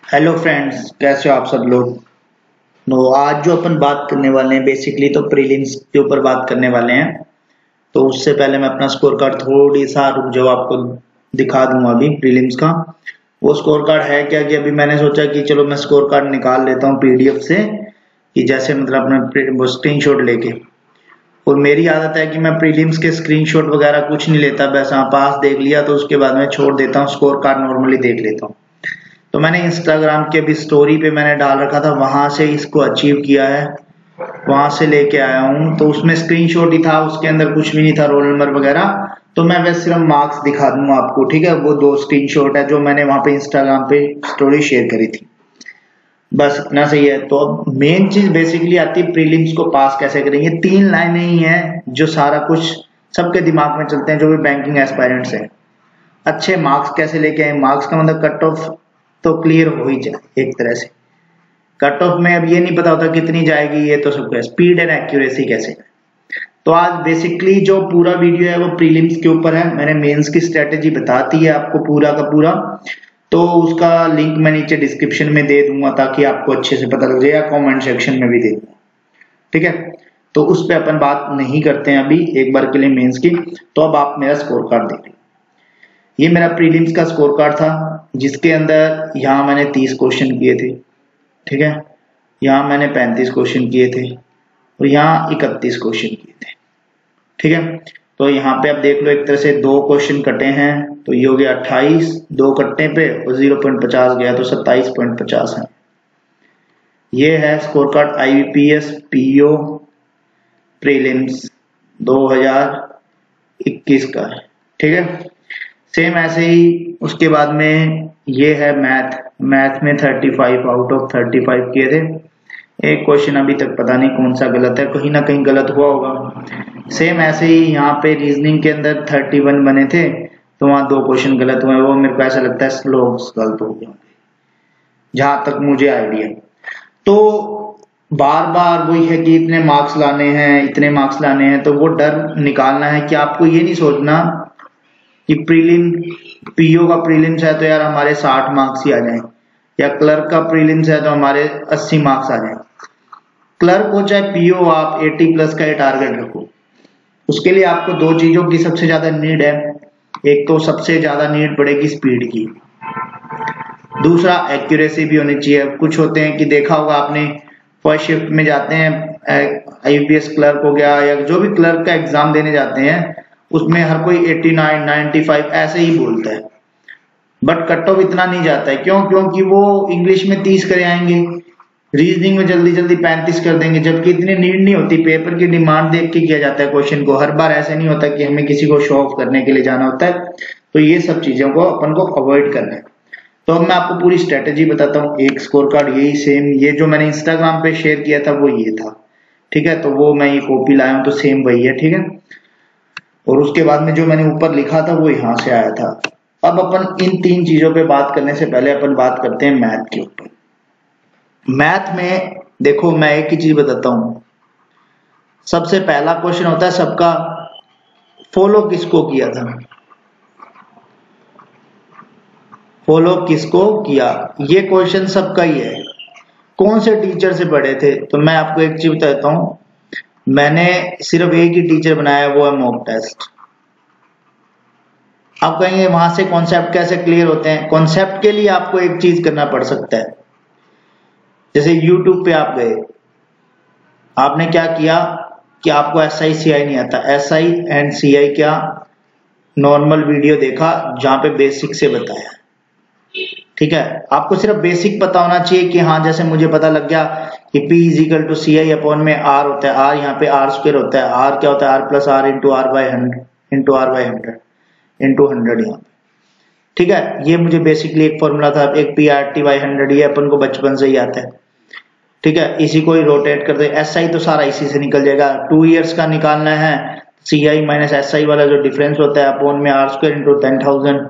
Hello friends, कैसे हो आप सब लोग। आज जो अपन बात करने वाले हैं बेसिकली तो प्रीलिम्स के ऊपर बात करने वाले हैं। तो उससे पहले मैं अपना स्कोर कार्ड थोड़ी सा रुक जाओ, आपको दिखा दूंगा अभी प्रीलिम्स का। वो स्कोर कार्ड है क्या कि अभी मैंने सोचा कि चलो मैं स्कोर कार्ड निकाल लेता हूँ पीडीएफ से, कि जैसे मतलब अपने स्क्रीनशॉट लेके। और मेरी आदत है कि मैं प्रीलिम्स के स्क्रीनशॉट वगैरह कुछ नहीं लेता, बस हाँ पास देख लिया तो उसके बाद मैं छोड़ देता हूँ, स्कोर कार्ड नॉर्मली देख लेता हूँ। तो मैंने इंस्टाग्राम के अभी स्टोरी पे मैंने डाल रखा था, वहां से इसको अचीव किया है, वहां से लेके आया हूँ। तो उसमें स्क्रीनशॉट ही था, उसके अंदर कुछ भी नहीं था रोल नंबर वगैरह। तो मैं बस सिर्फ मार्क्स दिखा दूंगा आपको, ठीक है। वो दो स्क्रीनशॉट है जो मैंने वहां पे इंस्टाग्राम पे स्टोरी शेयर करी थी, बस इतना सही है। तो अब मेन चीज बेसिकली आती है प्रीलिम्स को पास कैसे करेंगे। तीन लाइनें ही हैं जो सारा कुछ सबके दिमाग में चलते हैं जो भी बैंकिंग एस्पायरेंट्स है। अच्छे मार्क्स कैसे लेके आए, मार्क्स का मतलब कट ऑफ तो क्लियर हो ही जाए एक तरह से। कट ऑफ में अब ये नहीं पता होता कितनी जाएगी, ये तो सबको स्पीड एंड एक्यूरेसी कैसे। तो आज बेसिकली जो पूरा वीडियो है वो प्रीलिम्स के ऊपर है। मैंने मेंस की स्ट्रेटेजी बताती है आपको पूरा का पूरा, तो उसका लिंक मैं नीचे डिस्क्रिप्शन में दे दूंगा ताकि आपको अच्छे से पता लग जाए, या कमेंट सेक्शन में भी दे दूंगा, ठीक है। तो उस पर अपन बात नहीं करते हैं अभी, एक बार के लिए मेंस की। तो अब आप मेरा स्कोर कार्ड देखिए। ये मेरा प्रीलिम्स का स्कोर कार्ड था, जिसके अंदर यहाँ मैंने 30 क्वेश्चन किए थे, ठीक है। यहाँ मैंने 35 क्वेश्चन किए थे और यहाँ 31 क्वेश्चन किए थे, ठीक है। तो यहाँ पे आप देख लो, एक तरह से दो क्वेश्चन कटे हैं तो ये हो गया 28, दो कटने पे और 0.50 गया तो 27.50 है। ये है score card IBPS PO prelims 2021 का है, ठीक है। सेम ऐसे ही उसके बाद में ये है मैथ में 35 आउट ऑफ 35 किए थे। एक क्वेश्चन अभी तक पता नहीं कौन सा गलत है, कहीं ना कहीं गलत हुआ होगा। सेम ऐसे ही यहाँ पे रीजनिंग के अंदर 31 बने थे, तो वहां दो क्वेश्चन गलत हुए, वो मेरे को ऐसा लगता है स्लोग्स गलत हो गया जहां तक मुझे आइडिया। तो बार बार वही है कि इतने मार्क्स लाने हैं, इतने मार्क्स लाने हैं, तो वो डर निकालना है कि आपको ये नहीं सोचना कि प्रीलिम पीओ का प्रीलिम्स है तो यार हमारे 60 मार्क्स ही आ जाएं, या क्लर्क का प्रीलिम्स है तो हमारे 80 मार्क्स आ जाएं। क्लर्क हो चाहे पीओ, आप 80 प्लस का टारगेट रखो। उसके लिए आपको दो चीजों की सबसे ज्यादा नीड है। एक तो सबसे ज्यादा नीड पड़ेगी स्पीड की, दूसरा एक्यूरेसी भी होनी चाहिए। कुछ होते हैं कि देखा होगा आपने, फर्स्ट शिफ्ट में जाते हैं, IBPS क्लर्क हो गया या जो भी क्लर्क का एग्जाम देने जाते हैं, उसमें हर कोई 89 95 ऐसे ही बोलता है, बट कट ऑफ इतना नहीं जाता है। क्यों? क्योंकि वो इंग्लिश में 30 करे आएंगे, रीजनिंग में जल्दी जल्दी 35 कर देंगे, जबकि इतनी नीड नहीं होती। पेपर की डिमांड देख के किया जाता है क्वेश्चन को, हर बार ऐसे नहीं होता कि हमें किसी को शो ऑफ करने के लिए जाना होता है। तो ये सब चीजों को अपन को अवॉइड करना है। तो अब मैं आपको पूरी स्ट्रेटेजी बताता हूँ। एक स्कोर कार्ड यही सेम, ये जो मैंने इंस्टाग्राम पे शेयर किया था वो ये था, ठीक है। तो वो मैं ये कॉपी लाया हूँ, तो सेम वही है, ठीक है। और उसके बाद में जो मैंने ऊपर लिखा था वो यहाँ से आया था। अब अपन इन तीन चीजों पे बात करने से पहले अपन बात करते हैं मैथ के ऊपर। मैथ में देखो, मैं एक ही चीज बताता हूं। सबसे पहला क्वेश्चन होता है सबका, फॉलो किसको किया था, फॉलो किसको किया। ये क्वेश्चन सबका ही है, कौन से टीचर से पढ़े थे। तो मैं आपको एक चीज बताता हूं, मैंने सिर्फ एक ही टीचर बनाया, वो है मॉक टेस्ट। आप कहेंगे वहां से कॉन्सेप्ट कैसे क्लियर होते हैं। कॉन्सेप्ट के लिए आपको एक चीज करना पड़ सकता है। जैसे यूट्यूब पे आप गए, आपने क्या किया कि आपको SI CI नहीं आता, SI एंड CI क्या नॉर्मल वीडियो देखा जहां पे बेसिक से बताया, ठीक है। आपको सिर्फ बेसिक पता होना चाहिए कि हाँ, जैसे मुझे पता लग गया कि P इजिकल टू CI अपॉन में R होता है, R यहाँ पे R स्क्वायर होता है, R क्या होता है, R plus R into R by 100 into R by 100 into 100 यहाँ पे, ठीक है। ये मुझे बेसिकली एक फॉर्मूला था, एक PRT/100, ये अपन को बचपन से ही आता है, ठीक है। इसी को ही रोटेट कर दे। SI तो सारा इसी से निकल जाएगा। 2 इयर्स का निकालना है, CI माइनस SI वाला जो डिफरेंस होता है अपॉन में R स्क्वायर इंटू 10,000,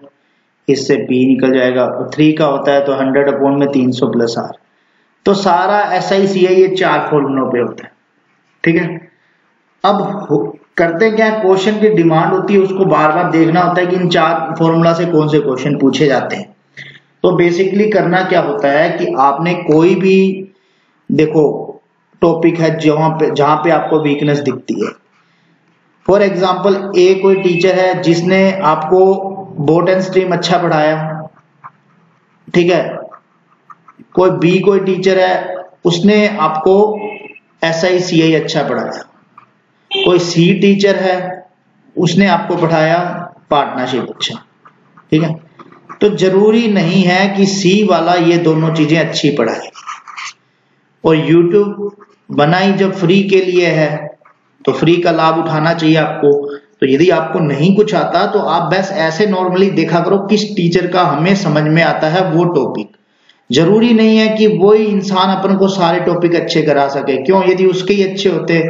इससे P निकल जाएगा। और 3 का होता है तो 100 अपॉन में 300 प्लस R। तो सारा SI CI ये 4 फॉर्मूलों पे होता है, ठीक है। अब करते क्या, क्वेश्चन की डिमांड होती है, उसको बार बार देखना होता है कि इन 4 फॉर्मूला से कौन से क्वेश्चन पूछे जाते हैं। तो बेसिकली करना क्या होता है कि आपने कोई भी, देखो टॉपिक है जहां पे आपको वीकनेस दिखती है। फॉर एग्जाम्पल ए कोई टीचर है जिसने आपको बॉटम स्ट्रीम अच्छा पढ़ाया, ठीक है। कोई बी कोई टीचर है उसने आपको SICI अच्छा पढ़ाया। कोई सी टीचर है उसने आपको पढ़ाया पार्टनरशिप अच्छा, ठीक है। तो जरूरी नहीं है कि सी वाला ये दोनों चीजें अच्छी पढ़ाए। और YouTube बना ही जब फ्री के लिए है तो फ्री का लाभ उठाना चाहिए आपको। तो यदि आपको नहीं कुछ आता तो आप बस ऐसे नॉर्मली देखा करो किस टीचर का हमें समझ में आता है वो टॉपिक। जरूरी नहीं है कि वही इंसान अपन को सारे टॉपिक अच्छे करा सके। क्यों? यदि उसके ही अच्छे होते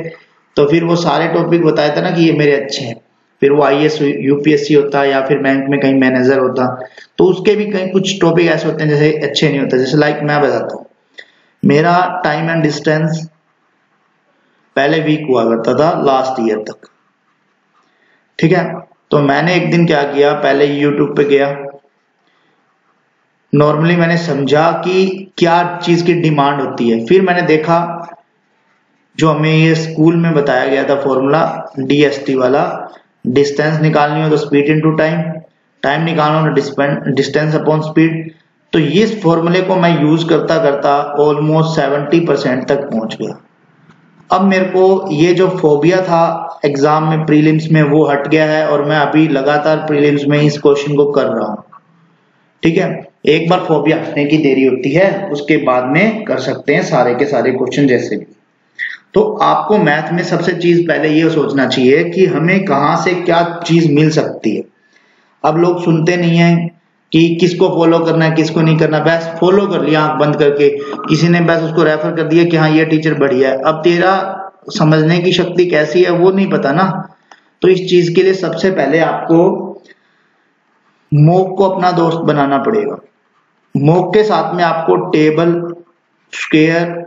तो फिर वो सारे टॉपिक बताया था ना कि ये मेरे अच्छे हैं, फिर वो IAS UPSC होता या फिर बैंक में कहीं मैनेजर होता। तो उसके भी कहीं कुछ टॉपिक ऐसे होते हैं जैसे अच्छे नहीं होते। जैसे लाइक मैं बताता हूँ, मेरा टाइम एंड डिस्टेंस पहले वीक हुआ करता था लास्ट ईयर तक, ठीक है। तो मैंने एक दिन क्या किया, पहले YouTube पे गया, नॉर्मली मैंने समझा कि क्या चीज की डिमांड होती है। फिर मैंने देखा जो हमें ये स्कूल में बताया गया था फॉर्मूला DST वाला, डिस्टेंस निकालनी हो तो स्पीड इनटू टाइम, टाइम निकालना हो तो डिस्टेंस अपॉन स्पीड। तो इस फॉर्मूले को मैं यूज करता करता ऑलमोस्ट 70% तक पहुंच गया। अब मेरे को ये जो फोबिया था एग्जाम में प्रीलिम्स में वो हट गया है और मैं अभी लगातार प्रीलिम्स में इस क्वेश्चन को कर रहा हूँ, ठीक है। एक बार फोबिया हटने की देरी होती है, उसके बाद में कर सकते हैं सारे के सारे क्वेश्चन जैसे भी। तो आपको मैथ में सबसे चीज पहले ये सोचना चाहिए कि हमें कहाँ से क्या चीज मिल सकती है। अब लोग सुनते नहीं है कि किसको फॉलो करना है किसको नहीं करना, बस फॉलो कर लिया आंख बंद करके, किसी ने बस उसको रेफर कर दिया कि हाँ ये टीचर बढ़िया है। अब तेरा समझने की शक्ति कैसी है वो नहीं पता ना। तो इस चीज के लिए सबसे पहले आपको मॉक को अपना दोस्त बनाना पड़ेगा। मॉक के साथ में आपको टेबल, स्क्वायर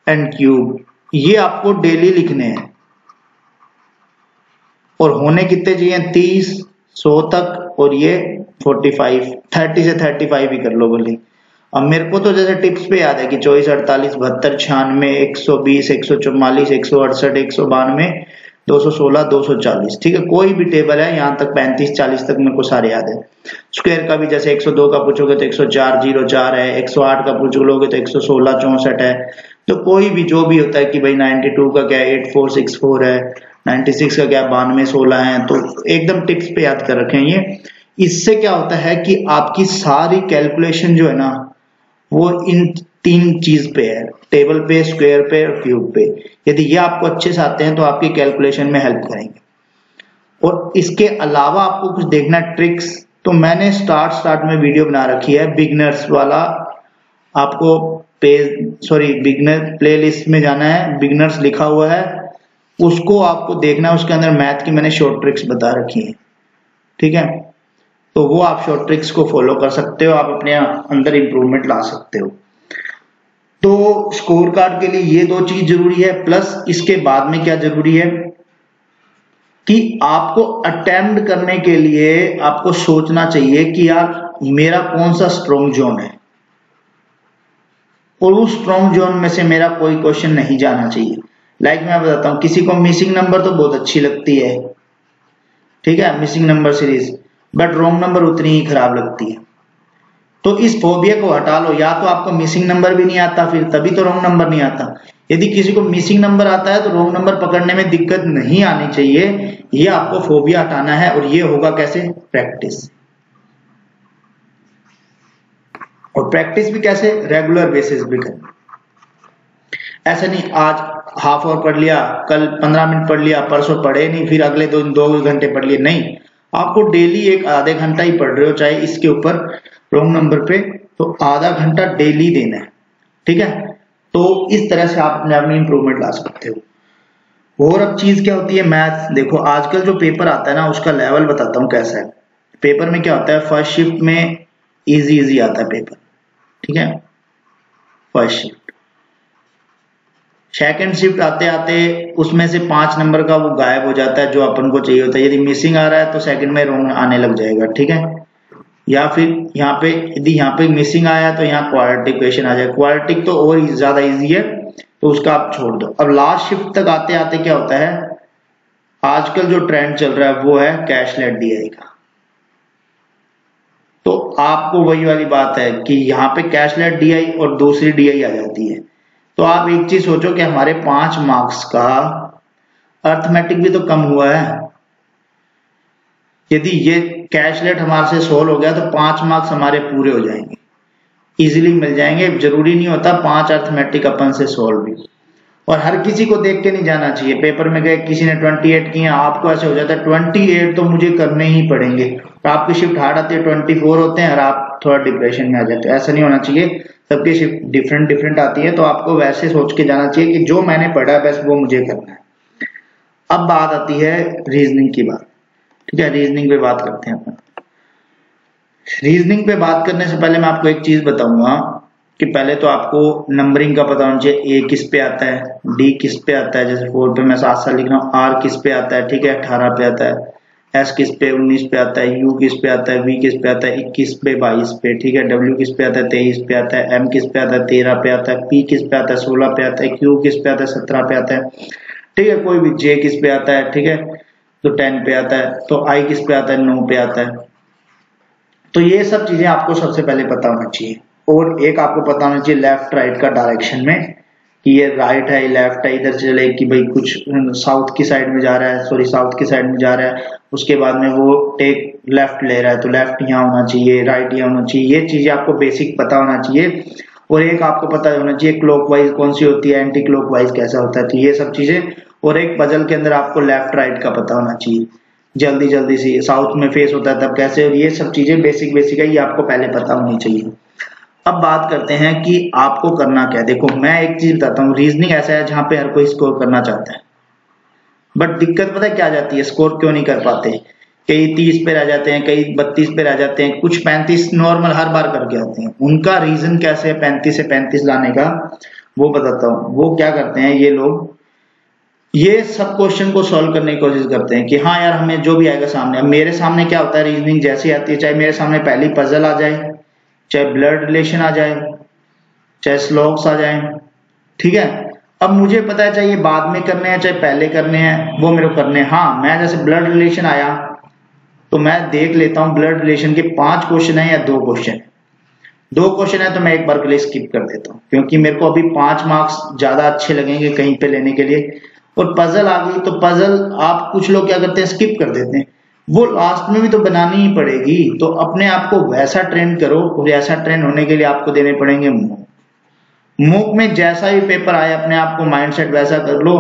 एंड क्यूब ये आपको डेली लिखने हैं। और होने कितने चाहिए? 30, 100 तक, और ये 45, 30 से 35 ही कर लो भले। अब मेरे को तो जैसे टिप्स पे याद है कि 24, 48, 72, 96, 120, 144, 168, 192, 216, 240, ठीक है। कोई भी टेबल है यहाँ तक 35, 40 तक मेरे को सारे याद है। स्क्वायर का भी जैसे 102 का पूछोगे तो 104, 04 है, 108 का पूछोगे तो 116, 64 है। तो कोई भी जो भी होता है कि भाई 92 का क्या 8464 है, 96 का क्या 92, 16 है। तो एकदम टिप्स पे याद कर रखें ये। इससे क्या होता है कि आपकी सारी कैलकुलेशन जो है ना वो इन तीन चीज पे है, टेबल पे, स्क्वायर पे और क्यूब पे। यदि ये आपको अच्छे से आते हैं तो आपकी कैलकुलेशन में हेल्प करेंगे। और इसके अलावा आपको कुछ देखना ट्रिक्स, तो मैंने स्टार्ट में वीडियो बना रखी है बिगनर्स वाला। आपको बिगनर प्लेलिस्ट में जाना है, बिगनर्स लिखा हुआ है, उसको आपको देखना है। उसके अंदर मैथ की मैंने शॉर्ट ट्रिक्स बता रखी है, ठीक है। तो वो आप शॉर्ट ट्रिक्स को फॉलो कर सकते हो, आप अपने अंदर इंप्रूवमेंट ला सकते हो। तो स्कोर कार्ड के लिए ये दो चीज जरूरी है। प्लस इसके बाद में क्या जरूरी है कि आपको अटेम्प्ट करने के लिए आपको सोचना चाहिए कि यार मेरा कौन सा स्ट्रॉन्ग जोन है, और उस स्ट्रॉन्ग जोन में से मेरा कोई क्वेश्चन नहीं जाना चाहिए। लाइक मैं बताता हूं, किसी को मिसिंग नंबर तो बहुत अच्छी लगती है, ठीक है, missing number series, but wrong number उतनी ही खराब लगती है। तो इस फोबिया को हटा लो। या तो आपको मिसिंग नंबर भी नहीं आता, फिर तभी तो रॉन्ग नंबर नहीं आता। यदि किसी को मिसिंग नंबर आता है तो रॉन्ग नंबर पकड़ने में दिक्कत नहीं आनी चाहिए। ये आपको फोबिया हटाना है, और ये होगा कैसे? प्रैक्टिस। और प्रैक्टिस भी कैसे? रेगुलर बेसिस भी करना। ऐसा नहीं आज हाफ आवर पढ़ लिया, कल 15 मिनट पढ़ लिया, परसों पढ़े नहीं, फिर अगले 2 घंटे पढ़ लिए। नहीं, आपको डेली एक आधे घंटा ही पढ़ रहे हो, चाहे इसके ऊपर रॉन्ग नंबर पे, तो आधा घंटा डेली देना है, ठीक है। तो इस तरह से आप अपने आप में इंप्रूवमेंट ला सकते हो। और अब चीज क्या होती है मैथ, देखो आजकल जो पेपर आता है ना उसका लेवल बताता हूँ कैसा है। पेपर में क्या होता है, फर्स्ट शिफ्ट में इजी आता है पेपर, ठीक है, फर्स्ट शिफ्ट। सेकंड शिफ्ट आते आते उसमें से 5 नंबर का वो गायब हो जाता है जो अपन को चाहिए होता है। यदि मिसिंग आ रहा है तो सेकंड में रॉन्ग आने लग जाएगा, ठीक है। या फिर यहाँ पे यदि यहाँ पे मिसिंग आया तो यहाँ क्वाड्रेटिक इक्वेशन आ जाए। क्वाड्रेटिक तो और ज्यादा इजी है, तो उसका आप छोड़ दो। अब लास्ट शिफ्ट तक आते आते क्या होता है, आजकल जो ट्रेंड चल रहा है वो है कैश-लेट डीआई का। तो आपको वही वाली बात है कि यहाँ पे कैश-लेट डीआई और दूसरी डीआई आ जाती है। तो आप एक चीज सोचो कि हमारे 5 मार्क्स का अर्थमेटिक भी तो कम हुआ है। यदि ये कैश-लेट हमारे से सोल्व हो गया तो 5 मार्क्स हमारे पूरे हो जाएंगे, इजीली मिल जाएंगे। जरूरी नहीं होता 5 अर्थमेटिक अपन से सोल्व भी। और हर किसी को देख के नहीं जाना चाहिए। पेपर में गए किसी ने 28 किए, आपको ऐसे हो जाता है 28 तो मुझे करने ही पड़ेंगे, तो आपकी शिफ्ट हार्ड आती है, 24 होते हैं और आप थोड़ा डिप्रेशन में आ जाते हैं। ऐसा नहीं होना चाहिए, सबकी शिफ्ट डिफरेंट डिफरेंट आती है। तो आपको वैसे सोच के जाना चाहिए कि जो मैंने पढ़ा है बस वो मुझे करना है। अब बात आती है रीजनिंग की बात, ठीक है। रीजनिंग पे बात करते हैं अपन। रीजनिंग पे बात करने से पहले मैं आपको एक चीज बताऊंगा कि पहले तो आपको नंबरिंग का पता होना चाहिए। ए किस पे आता है, डी किस पे आता है, जैसे 4 पे मैं 7 लिख रहा हूँ। आर किस पे आता है, ठीक है, 18 पे आता है। एस किस पे 19 पे आता है। यू किस पे आता है, वी किस पे आता है 21 पे 22 पे, ठीक है। डब्ल्यू किस पे आता है 23 पे आता है। एम किस पे आता है 13 पे आता है। पी किस पे आता है 16 पे आता है। क्यू किस पे आता है 17 पे आता है, ठीक है। कोई भी जे किस पे आता है, ठीक है, तो 10 पे आता है। तो आई किस पे आता है 9 पे आता है। तो ये सब चीजें आपको सबसे पहले पता होना चाहिए। और एक आपको पता होना चाहिए लेफ्ट राइट का डायरेक्शन में, कि ये राइट है लेफ्ट है, इधर चले कि भाई कुछ साउथ की साइड में जा रहा है, सॉरी साउथ की साइड में जा रहा है, उसके बाद में वो टेक लेफ्ट ले रहा है तो लेफ्ट यहाँ होना चाहिए, राइट यहाँ होना चाहिए। ये चीजें आपको बेसिक पता होना चाहिए। और एक आपको पता होना चाहिए क्लॉकवाइज कौन सी होती है, एंटी क्लॉकवाइज कैसा होता है, तो ये सब चीजें। और एक पजल के अंदर आपको लेफ्ट राइट का पता होना चाहिए, जल्दी जल्दी से साउथ में फेस होता है तब कैसे, और ये सब चीजें बेसिक बेसिक है, ये आपको पहले पता होनी चाहिए। अब बात करते हैं कि आपको करना क्या है। देखो मैं एक चीज बताता हूँ, रीजनिंग ऐसा है जहां पे हर कोई स्कोर करना चाहता है, बट दिक्कत पता है क्या आ जाती है, स्कोर क्यों नहीं कर पाते। कई 30 पे रह जाते हैं, कई 32 पे रह जाते हैं, कुछ 35 नॉर्मल हर बार करके आते हैं। उनका रीजन कैसे है 35 से 35 लाने का, वो बताता हूँ। वो क्या करते हैं ये लोग, ये सब क्वेश्चन को सॉल्व करने की कोशिश करते हैं कि हाँ यार हमें जो भी आएगा सामने। अब मेरे सामने क्या होता है, रीजनिंग जैसी आती है, चाहे मेरे सामने पहली पजल आ जाए, चाहे ब्लड रिलेशन आ जाए, चाहे स्लॉग्स आ जाए, ठीक है। अब मुझे पता है चाहे ये बाद में करने हैं चाहे पहले करने हैं, वो मेरे को करने हैं। हाँ मैं जैसे ब्लड रिलेशन आया तो मैं देख लेता हूँ ब्लड रिलेशन के 5 क्वेश्चन है या 2 क्वेश्चन है। 2 क्वेश्चन है तो मैं एक बार के लिए स्किप कर देता हूँ, क्योंकि मेरे को अभी 5 मार्क्स ज्यादा अच्छे लगेंगे कहीं पे लेने के लिए। और पजल आ गई तो पजल आप कुछ लोग क्या करते हैं स्किप कर देते हैं, वो लास्ट में भी तो बनानी ही पड़ेगी। तो अपने आप को वैसा ट्रेन करो, और ऐसा ट्रेन होने के लिए आपको देने पड़ेंगे मूक। मूक में जैसा भी पेपर आए अपने आप को माइंडसेट वैसा कर लो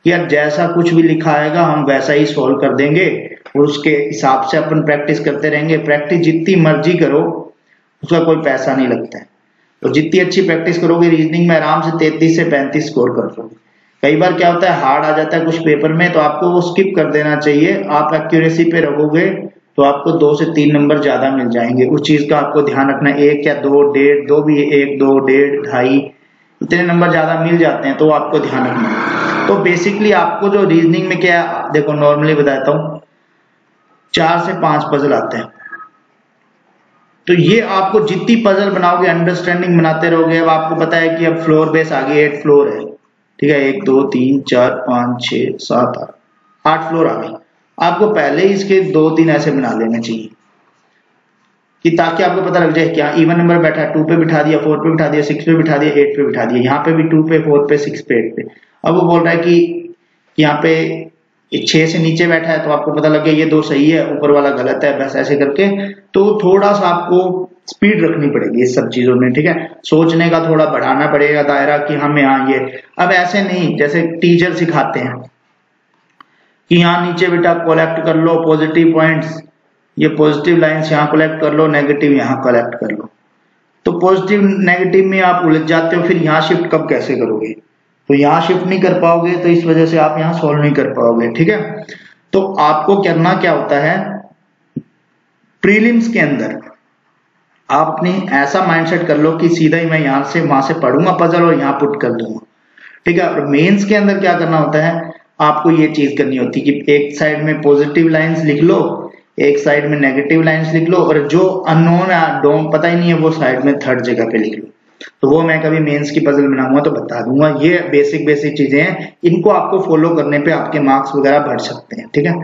कि यार जैसा कुछ भी लिखा आएगा हम वैसा ही सॉल्व कर देंगे, और उसके हिसाब से अपन प्रैक्टिस करते रहेंगे। प्रैक्टिस जितनी मर्जी करो उसका कोई पैसा नहीं लगता है। तो जितनी अच्छी प्रैक्टिस करोगे रीजनिंग में आराम से 33 से 35 स्कोर कर लोगे। कई बार क्या होता है हार्ड आ जाता है कुछ पेपर में, तो आपको वो स्किप कर देना चाहिए। आप एक्यूरेसी पे रहोगे तो आपको 2 से 3 नंबर ज्यादा मिल जाएंगे। उस चीज का आपको ध्यान रखना है, 1 या 2, 1.5, 2 भी 1, 2, 1.5, 2.5 इतने नंबर ज्यादा मिल जाते हैं, तो आपको ध्यान रखना है। तो बेसिकली आपको जो रीजनिंग में क्या, देखो नॉर्मली बताता हूँ 4 से 5 पजल आते हैं। तो ये आपको जितनी पजल बनाओगे अंडरस्टैंडिंग बनाते रहोगे। अब आपको पता है कि अब फ्लोर बेस आ गई, 8 फ्लोर है, ठीक है, 1 2 3 4 5 6 7 8 फ्लोर आ गई। आपको पहले ही इसके 2-3 ऐसे बना लेने चाहिए कि ताकि आपको पता लग जाए क्या इवन नंबर बैठा है। 2 पे बिठा दिया, 4 पे बिठा दिया, 6 पे बिठा दिया, 8 पे बिठा दिया। यहाँ पे भी 2 पे 4 पे 6 पे 8 पे। अब वो बोल रहा है कि यहाँ पे 6 से नीचे बैठा है, तो आपको पता लग गया ये 2 सही है, ऊपर वाला गलत है, बस ऐसे करके। तो थोड़ा सा आपको स्पीड रखनी पड़ेगी इस सब चीजों में, ठीक है। सोचने का थोड़ा बढ़ाना पड़ेगा दायरा कि हमें यहाँ ये, अब ऐसे नहीं जैसे टीचर सिखाते हैं कि यहाँ नीचे बेटा कलेक्ट कर लो पॉजिटिव पॉइंट्स, ये पॉजिटिव लाइंस यहाँ कलेक्ट कर लो, नेगेटिव यहाँ कलेक्ट कर लो। तो पॉजिटिव नेगेटिव में आप उलझ जाते हो, फिर यहाँ शिफ्ट कब कैसे करोगे, तो यहाँ शिफ्ट नहीं कर पाओगे, तो इस वजह से आप यहाँ सॉल्व नहीं कर पाओगे, ठीक है। तो आपको करना क्या होता है, प्रीलिम्स के अंदर आप अपनी ऐसा माइंडसेट कर लो कि सीधा ही मैं यहाँ से वहां से पढ़ूंगा पजल और यहाँ पुट कर दूंगा, ठीक है। और मेंस के अंदर क्या करना होता है, आपको ये चीज करनी होती है कि एक साइड में पॉजिटिव लाइंस लिख लो, एक साइड में नेगेटिव लाइंस लिख लो, और जो अननोन है, डोंट पता ही नहीं है, वो साइड में थर्ड जगह पे लिख लो। तो वो मैं कभी मेंस की पजल बनाऊंगा तो बता दूंगा। ये बेसिक बेसिक चीजें हैं, इनको आपको फॉलो करने पे आपके मार्क्स वगैरह बढ़ सकते हैं, ठीक है।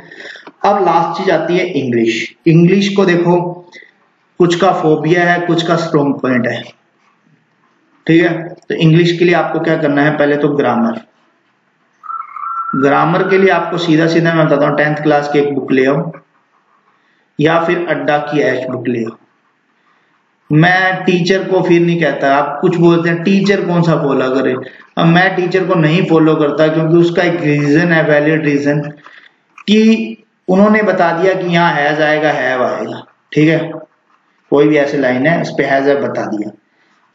अब लास्ट चीज आती है इंग्लिश। इंग्लिश को देखो, कुछ का फोबिया है, कुछ का स्ट्रॉन्ग पॉइंट है, ठीक है। तो इंग्लिश के लिए आपको क्या करना है, पहले तो ग्रामर। ग्रामर के लिए आपको सीधा सीधा मैं बताता हूँ, 10th क्लास की एक बुक ले आओ, या फिर अड्डा की ऐश बुक ले आओ। मैं टीचर को फिर नहीं कहता, आप कुछ बोलते हैं टीचर कौन सा फॉलो करे, अब मैं टीचर को नहीं फॉलो करता, क्योंकि उसका एक रीजन है, वैलिड रीजन, कि उन्होंने बता दिया कि यहाँ हैज आएगा, हैव आएगा, ठीक है। कोई भी ऐसी लाइन है, उस पर हैज बता दिया।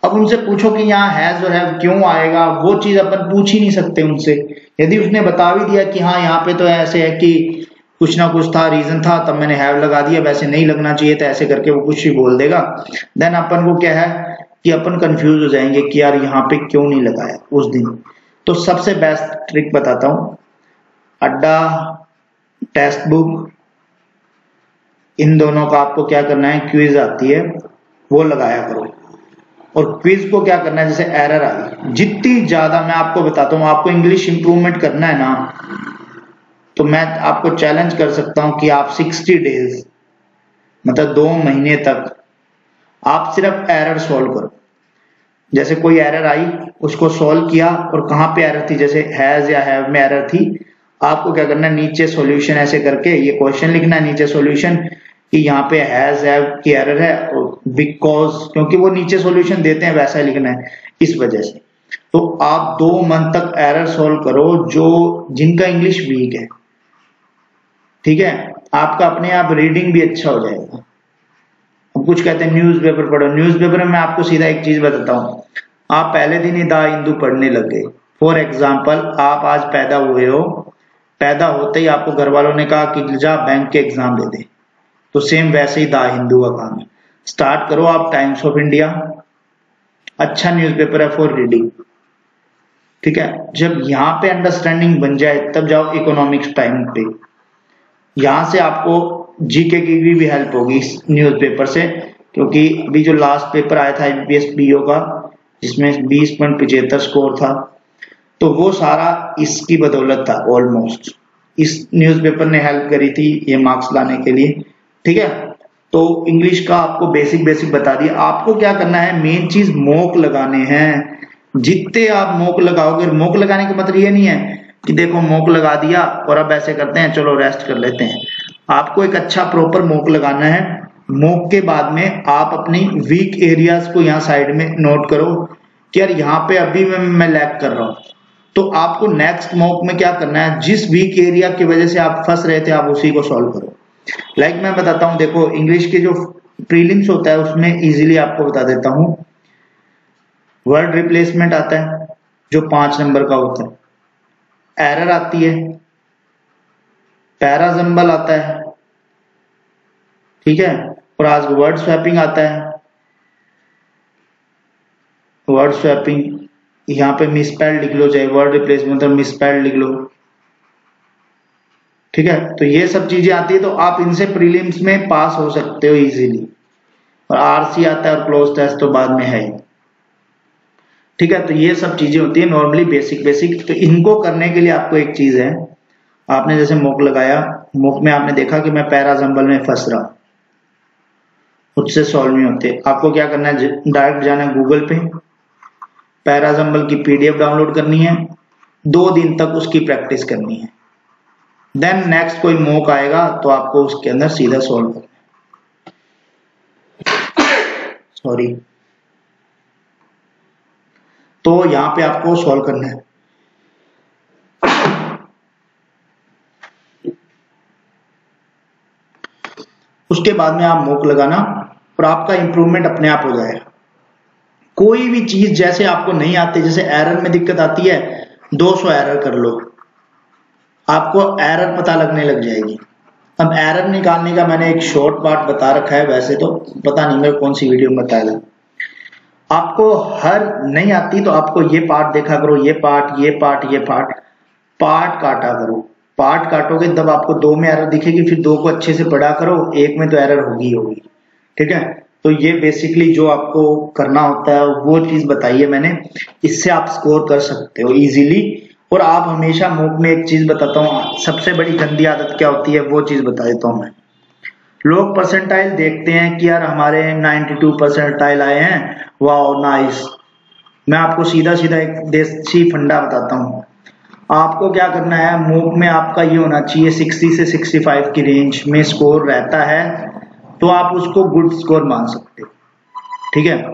अब उनसे पूछो कि यहाँ हैज और हैव क्यों आएगा, वो चीज अपन पूछ ही नहीं सकते उनसे। यदि उसने बता भी दिया कि हाँ यहाँ पे तो ऐसे है कि कुछ ना कुछ था, रीजन था, तब मैंने हैव लगा दिया, वैसे नहीं लगना चाहिए था, ऐसे करके वो कुछ ही बोल देगा, देन अपन को क्या है कि अपन कंफ्यूज हो जाएंगे कि यार यहाँ पे क्यों नहीं लगाया उस दिन। तो सबसे बेस्ट ट्रिक बताता हूँ, अड्डा, टेक्स्ट बुक, इन दोनों का आपको क्या करना है, क्विज आती है वो लगाया करो। और क्विज को क्या करना है, जैसे एरर आई, जितनी ज्यादा, मैं आपको बताता हूँ, आपको इंग्लिश इंप्रूवमेंट करना है ना, तो मैं आपको चैलेंज कर सकता हूं कि आप 60 डेज, मतलब 2 महीने तक आप सिर्फ एरर सॉल्व करो। जैसे कोई एरर आई, उसको सॉल्व किया, और कहां पे एरर थी, जैसे हैज या हैव में एरर थी, आपको क्या करना है, नीचे सॉल्यूशन ऐसे करके ये क्वेश्चन लिखना है, नीचे सॉल्यूशन कि यहाँ पे हैज हैव की एरर है, बिकॉज, क्योंकि वो नीचे सॉल्यूशन देते हैं वैसा लिखना है, इस वजह से। तो आप 2 मंथ तक एरर सॉल्व करो, जो जिनका इंग्लिश वीक है, ठीक है। आपका अपने आप रीडिंग भी अच्छा हो जाएगा। अब कुछ कहते हैं न्यूज़पेपर पढ़ो, न्यूज़पेपर में मैं आपको सीधा एक चीज बताता हूँ, आप पहले दिन ही द हिंदू पढ़ने लग गए। फॉर एग्जाम्पल, आप आज पैदा हुए हो, पैदा होते ही आपको घर वालों ने कहा कि जा बैंक के एग्जाम दे दे, तो सेम वैसे ही द हिंदू का काम है। स्टार्ट करो आप टाइम्स ऑफ इंडिया, अच्छा न्यूज़पेपर है फॉर रीडिंग, ठीक है। जब यहाँ पे अंडरस्टैंडिंग बन जाए, तब जाओ इकोनॉमिक्स टाइम पे, यहां से आपको जीके की भी हेल्प होगी इस न्यूज़पेपर से, क्योंकि अभी जो लास्ट पेपर आया था IBPS BO का, जिसमें 20.75 स्कोर था, तो वो सारा इसकी बदौलत था ऑलमोस्ट। इस न्यूज़पेपर ने हेल्प करी थी ये मार्क्स लाने के लिए, ठीक है। तो इंग्लिश का आपको बेसिक बेसिक बता दिया। आपको क्या करना है, मेन चीज मॉक लगाने हैं। जितने आप मॉक लगाओगे, मॉक लगाने का मतलब ये नहीं है कि देखो मॉक लगा दिया और अब ऐसे करते हैं चलो रेस्ट कर लेते हैं। आपको एक अच्छा प्रॉपर मॉक लगाना है। मॉक के बाद में आप अपनी वीक एरियाज को यहाँ साइड में नोट करो कि यार यहाँ पे अभी मैं लैग कर रहा हूँ, तो आपको नेक्स्ट मॉक में क्या करना है, जिस वीक एरिया की वजह से आप फंस रहे थे आप उसी को सॉल्व करो। लाइक मैं बताता हूँ, देखो इंग्लिश के जो प्रीलिम्स होता है उसमें इजीली आपको बता देता हूँ, वर्ड रिप्लेसमेंट आता है जो 5 नंबर का होता है, एरर आती है, पैराजम्बल आता है, ठीक है, और आज वर्ड स्वैपिंग आता है। वर्ड स्वैपिंग यहाँ पे मिसस्पेल्ड लिख लो, चाहे वर्ड रिप्लेसमेंट मतलब मिसस्पेल्ड लिख लो, ठीक है। तो ये सब चीजें आती है, तो आप इनसे प्रीलिम्स में पास हो सकते हो इजीली। और आरसी आता है और क्लोज टेस्ट तो बाद में है ही, ठीक है। तो ये सब चीजें होती है नॉर्मली बेसिक बेसिक। तो इनको करने के लिए आपको एक चीज है, आपने जैसे मॉक लगाया, मॉक में आपने देखा कि मैं पैराजम्बल में फंस रहा हूं, उससे सॉल्व नहीं होते। आपको क्या करना है, डायरेक्ट जाना है गूगल पे, पैराजम्बल की PDF डाउनलोड करनी है, 2 दिन तक उसकी प्रैक्टिस करनी है। देन नेक्स्ट कोई मॉक आएगा तो आपको उसके अंदर सीधा सॉल्व करना है। सॉरी, तो यहां पे आपको सॉल्व करना है। उसके बाद में आप मॉक लगाना और आपका इंप्रूवमेंट अपने आप हो जाएगा। कोई भी चीज जैसे आपको नहीं आती, जैसे एरर में दिक्कत आती है, 200 एरर कर लो, आपको एरर पता लगने लग जाएगी। अब एरर निकालने का मैंने एक शॉर्ट पार्ट बता रखा है, वैसे तो पता नहीं मेरे कौन सी वीडियो में बताया। आपको हर नहीं आती तो आपको ये पार्ट देखा करो, ये पार्ट, ये पार्ट, ये पार्ट, पार्ट काटा करो, पार्ट काटोगे तब आपको 2 में एरर दिखेगी, फिर 2 को अच्छे से पढ़ा करो, 1 में तो एरर होगी होगी। ठीक है, तो ये बेसिकली जो आपको करना होता है वो चीज बताई है मैंने, इससे आप स्कोर कर सकते हो इजीली। और आप हमेशा मॉक में एक चीज बताता हूँ, सबसे बड़ी गंदी आदत क्या होती है वो चीज बता देता हूँ मैं। लोग परसेंटाइल देखते हैं कि यार हमारे 92 परसेंटाइल आए हैं, वाओ नाइस। मैं आपको सीधा सीधा एक देसी फंडा बताता हूँ, आपको क्या करना है, मॉक में आपका ये होना चाहिए 60 से 65 की रेंज में स्कोर रहता है, तो आप उसको गुड स्कोर मान सकते हो। ठीक है,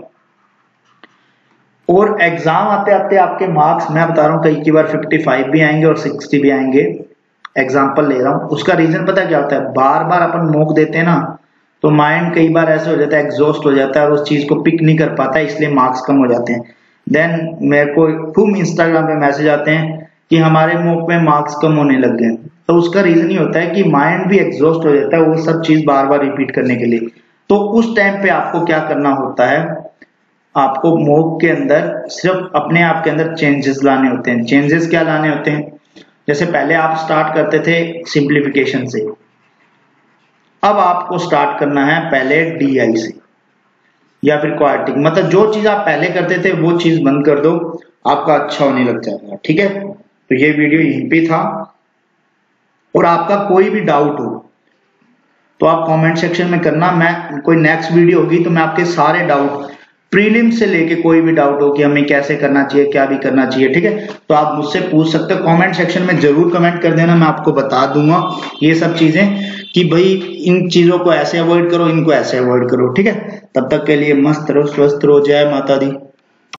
और एग्जाम आते आते आपके मार्क्स मैं बता रहा हूँ कई बार 55 भी आएंगे और 60 भी आएंगे, एग्जाम्पल ले रहा हूँ। उसका रीजन पता क्या होता है, बार बार अपन मॉक देते हैं ना, तो माइंड कई बार ऐसे हो जाता है, एग्जॉस्ट हो जाता है और उस चीज को पिक नहीं कर पाता, इसलिए मार्क्स कम हो जाते हैं। देन मेरे को खूब इंस्टाग्राम पे मैसेज आते हैं कि हमारे मॉक में मार्क्स कम होने लग गए, तो उसका रीजन ही होता है कि माइंड भी एग्जॉस्ट हो जाता है वो सब चीज बार बार रिपीट करने के लिए। तो उस टाइम पे आपको क्या करना होता है, आपको मॉक के अंदर सिर्फ अपने आप के अंदर चेंजेस लाने होते हैं। चेंजेस क्या लाने होते हैं, जैसे पहले आप स्टार्ट करते थे सिंप्लीफिकेशन से, अब आपको स्टार्ट करना है पहले डीआई से या फिर क्वाड्रेटिक, मतलब जो चीज आप पहले करते थे वो चीज बंद कर दो, आपका अच्छा होने लग जाएगा। ठीक है, तो ये वीडियो यहीं पे था, और आपका कोई भी डाउट हो तो आप कमेंट सेक्शन में करना, मैं कोई नेक्स्ट वीडियो होगी तो मैं आपके सारे डाउट प्रीलिम से लेके कोई भी डाउट हो कि हमें कैसे करना चाहिए, क्या भी करना चाहिए, ठीक है, तो आप मुझसे पूछ सकते हो। कमेंट सेक्शन में जरूर कमेंट कर देना, मैं आपको बता दूंगा ये सब चीजें कि भाई इन चीजों को ऐसे अवॉइड करो, इनको ऐसे अवॉइड करो। ठीक है, तब तक के लिए मस्त रहो, स्वस्थ रहो, जय माता दी।